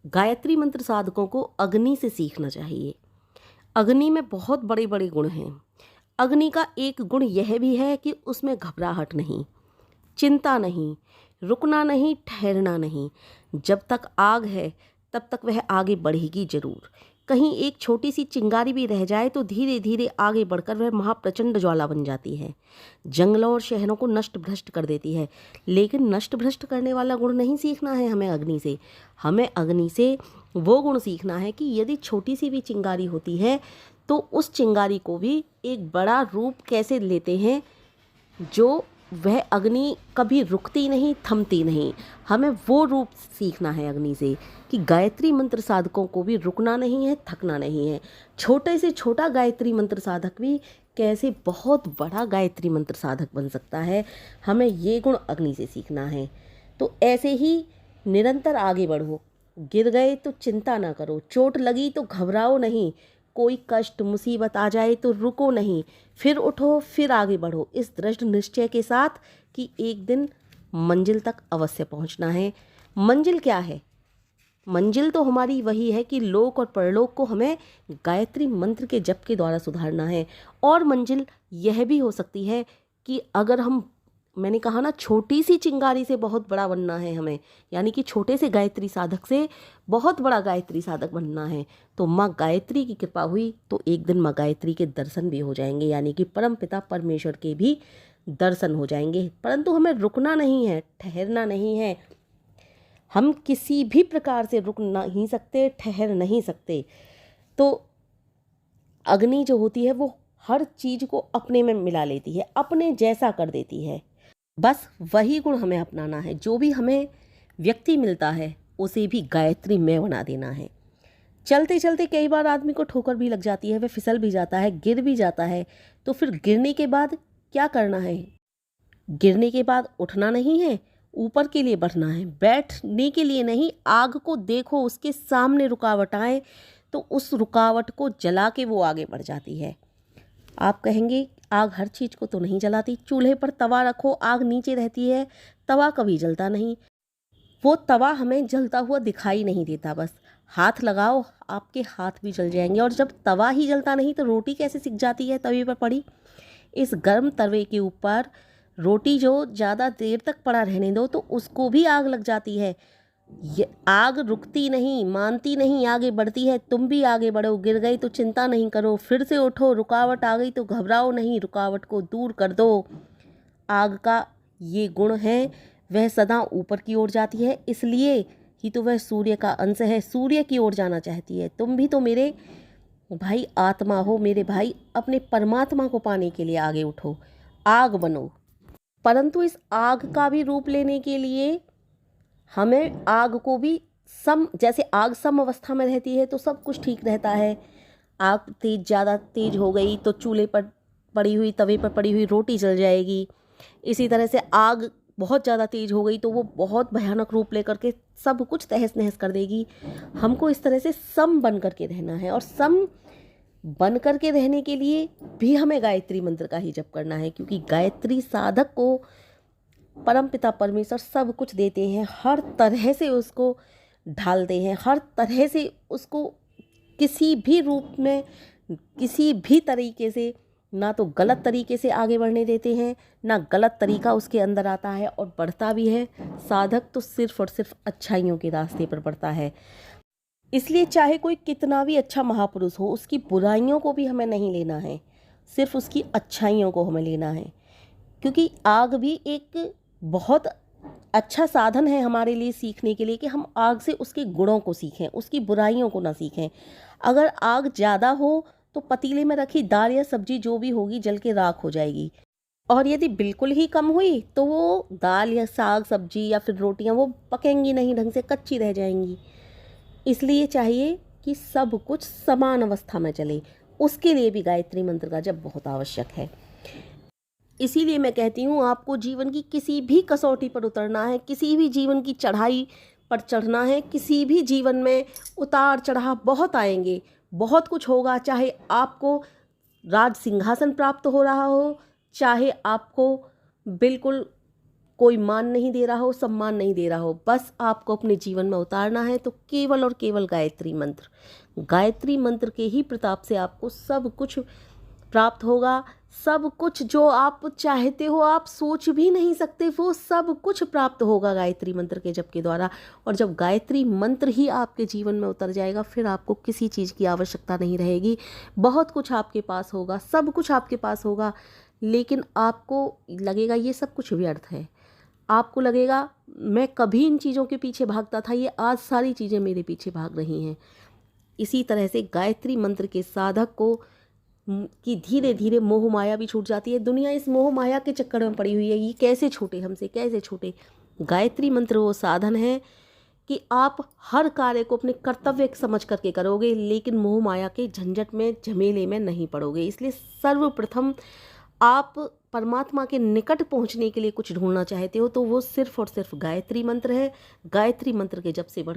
गायत्री मंत्र साधकों को अग्नि से सीखना चाहिए। अग्नि में बहुत बड़े बड़े गुण हैं। अग्नि का एक गुण यह भी है कि उसमें घबराहट नहीं, चिंता नहीं, रुकना नहीं, ठहरना नहीं। जब तक आग है तब तक वह आगे बढ़ेगी जरूर। कहीं एक छोटी सी चिंगारी भी रह जाए तो धीरे धीरे आगे बढ़कर वह महाप्रचंड ज्वाला बन जाती है, जंगलों और शहरों को नष्ट भ्रष्ट कर देती है। लेकिन नष्ट भ्रष्ट करने वाला गुण नहीं सीखना है हमें अग्नि से। हमें अग्नि से वो गुण सीखना है कि यदि छोटी सी भी चिंगारी होती है तो उस चिंगारी को भी एक बड़ा रूप कैसे लेते हैं, जो वह अग्नि कभी रुकती नहीं, थमती नहीं। हमें वो रूप सीखना है अग्नि से कि गायत्री मंत्र साधकों को भी रुकना नहीं है, थकना नहीं है। छोटे से छोटा गायत्री मंत्र साधक भी कैसे बहुत बड़ा गायत्री मंत्र साधक बन सकता है। हमें ये गुण अग्नि से सीखना है। तो ऐसे ही निरंतर आगे बढ़ो। गिर गए तो चिंता ना करो, चोट लगी तो घबराओ नहीं, कोई कष्ट मुसीबत आ जाए तो रुको नहीं, फिर उठो, फिर आगे बढ़ो, इस दृढ़ निश्चय के साथ कि एक दिन मंजिल तक अवश्य पहुंचना है। मंजिल क्या है? मंजिल तो हमारी वही है कि लोक और परलोक को हमें गायत्री मंत्र के जप के द्वारा सुधारना है। और मंजिल यह भी हो सकती है कि अगर हम, मैंने कहा ना, छोटी सी चिंगारी से बहुत बड़ा बनना है हमें, यानी कि छोटे से गायत्री साधक से बहुत बड़ा गायत्री साधक बनना है, तो माँ गायत्री की कृपा हुई तो एक दिन माँ गायत्री के दर्शन भी हो जाएंगे, यानी कि परम पिता परमेश्वर के भी दर्शन हो जाएंगे। परंतु हमें रुकना नहीं है, ठहरना नहीं है। हम किसी भी प्रकार से रुक नहीं सकते, ठहर नहीं सकते। तो अग्नि जो होती है वो हर चीज को अपने में मिला लेती है, अपने जैसा कर देती है। बस वही गुण हमें अपनाना है। जो भी हमें व्यक्ति मिलता है उसे भी गायत्री में बना देना है। चलते चलते कई बार आदमी को ठोकर भी लग जाती है, वह फिसल भी जाता है, गिर भी जाता है। तो फिर गिरने के बाद क्या करना है? गिरने के बाद उठना नहीं है, ऊपर के लिए बढ़ना है, बैठने के लिए नहीं। आग को देखो, उसके सामने रुकावट आए तो उस रुकावट को जला के वो आगे बढ़ जाती है। आप कहेंगे आग हर चीज़ को तो नहीं जलाती। चूल्हे पर तवा रखो, आग नीचे रहती है, तवा कभी जलता नहीं। वो तवा हमें जलता हुआ दिखाई नहीं देता। बस हाथ लगाओ, आपके हाथ भी जल जाएंगे। और जब तवा ही जलता नहीं तो रोटी कैसे सिक जाती है तवे पर पड़ी? इस गर्म तवे के ऊपर रोटी जो ज़्यादा देर तक पड़ा रहने दो तो उसको भी आग लग जाती है। ये आग रुकती नहीं, मानती नहीं, आगे बढ़ती है। तुम भी आगे बढ़ो। गिर गई तो चिंता नहीं करो, फिर से उठो। रुकावट आ गई तो घबराओ नहीं, रुकावट को दूर कर दो। आग का ये गुण है, वह सदा ऊपर की ओर जाती है, इसलिए ही तो वह सूर्य का अंश है, सूर्य की ओर जाना चाहती है। तुम भी तो मेरे भाई आत्मा हो, मेरे भाई, अपने परमात्मा को पाने के लिए आगे उठो, आग बनो। परंतु इस आग का भी रूप लेने के लिए हमें आग को भी सम, जैसे आग सम अवस्था में रहती है तो सब कुछ ठीक रहता है। आग तेज, ज़्यादा तेज हो गई तो चूल्हे पर पड़ी हुई, तवे पर पड़ी हुई रोटी जल जाएगी। इसी तरह से आग बहुत ज़्यादा तेज हो गई तो वो बहुत भयानक रूप लेकर के सब कुछ तहस नहस कर देगी। हमको इस तरह से सम बन करके रहना है। और सम बन करके रहने के लिए भी हमें गायत्री मंत्र का ही जप करना है, क्योंकि गायत्री साधक को परम पिता परमेश्वर सब कुछ देते हैं, हर तरह से उसको ढालते हैं, हर तरह से उसको किसी भी रूप में, किसी भी तरीके से, ना तो गलत तरीके से आगे बढ़ने देते हैं, ना गलत तरीका उसके अंदर आता है, और बढ़ता भी है। साधक तो सिर्फ और सिर्फ अच्छाइयों के रास्ते पर बढ़ता है। इसलिए चाहे कोई कितना भी अच्छा महापुरुष हो, उसकी बुराइयों को भी हमें नहीं लेना है, सिर्फ उसकी अच्छाइयों को हमें लेना है। क्योंकि आग भी एक बहुत अच्छा साधन है हमारे लिए सीखने के लिए, कि हम आग से उसके गुणों को सीखें, उसकी बुराइयों को ना सीखें। अगर आग ज़्यादा हो तो पतीले में रखी दाल या सब्जी जो भी होगी जल के राख हो जाएगी। और यदि बिल्कुल ही कम हुई तो वो दाल या साग सब्जी या फिर रोटियां वो पकेंगी नहीं ढंग से, कच्ची रह जाएंगी। इसलिए चाहिए कि सब कुछ समान अवस्था में चले। उसके लिए भी गायत्री मंत्र का जप बहुत आवश्यक है। इसीलिए मैं कहती हूँ, आपको जीवन की किसी भी कसौटी पर उतरना है, किसी भी जीवन की चढ़ाई पर चढ़ना है, किसी भी जीवन में उतार चढ़ाव बहुत आएंगे, बहुत कुछ होगा। चाहे आपको राज सिंहासन प्राप्त हो रहा हो, चाहे आपको बिल्कुल कोई मान नहीं दे रहा हो, सम्मान नहीं दे रहा हो, बस आपको अपने जीवन में उतारना है तो केवल और केवल गायत्री मंत्र के ही प्रताप से आपको सब कुछ प्राप्त होगा। सब कुछ जो आप चाहते हो, आप सोच भी नहीं सकते, वो सब कुछ प्राप्त होगा गायत्री मंत्र के जप के द्वारा। और जब गायत्री मंत्र ही आपके जीवन में उतर जाएगा, फिर आपको किसी चीज़ की आवश्यकता नहीं रहेगी। बहुत कुछ आपके पास होगा, सब कुछ आपके पास होगा, लेकिन आपको लगेगा ये सब कुछ व्यर्थ है। आपको लगेगा मैं कभी इन चीज़ों के पीछे भागता था, ये आज सारी चीज़ें मेरे पीछे भाग रही हैं। इसी तरह से गायत्री मंत्र के साधक को कि धीरे धीरे मोह माया भी छूट जाती है। दुनिया इस मोह माया के चक्कर में पड़ी हुई है, ये कैसे छूटे हमसे, कैसे छूटे। गायत्री मंत्र वो साधन है कि आप हर कार्य को अपने कर्तव्य समझ करके करोगे, लेकिन मोह माया के झंझट में, झमेले में नहीं पड़ोगे। इसलिए सर्वप्रथम आप परमात्मा के निकट पहुंचने के लिए कुछ ढूंढना चाहते हो तो वो सिर्फ और सिर्फ गायत्री मंत्र है। गायत्री मंत्र के जप से बढ़कर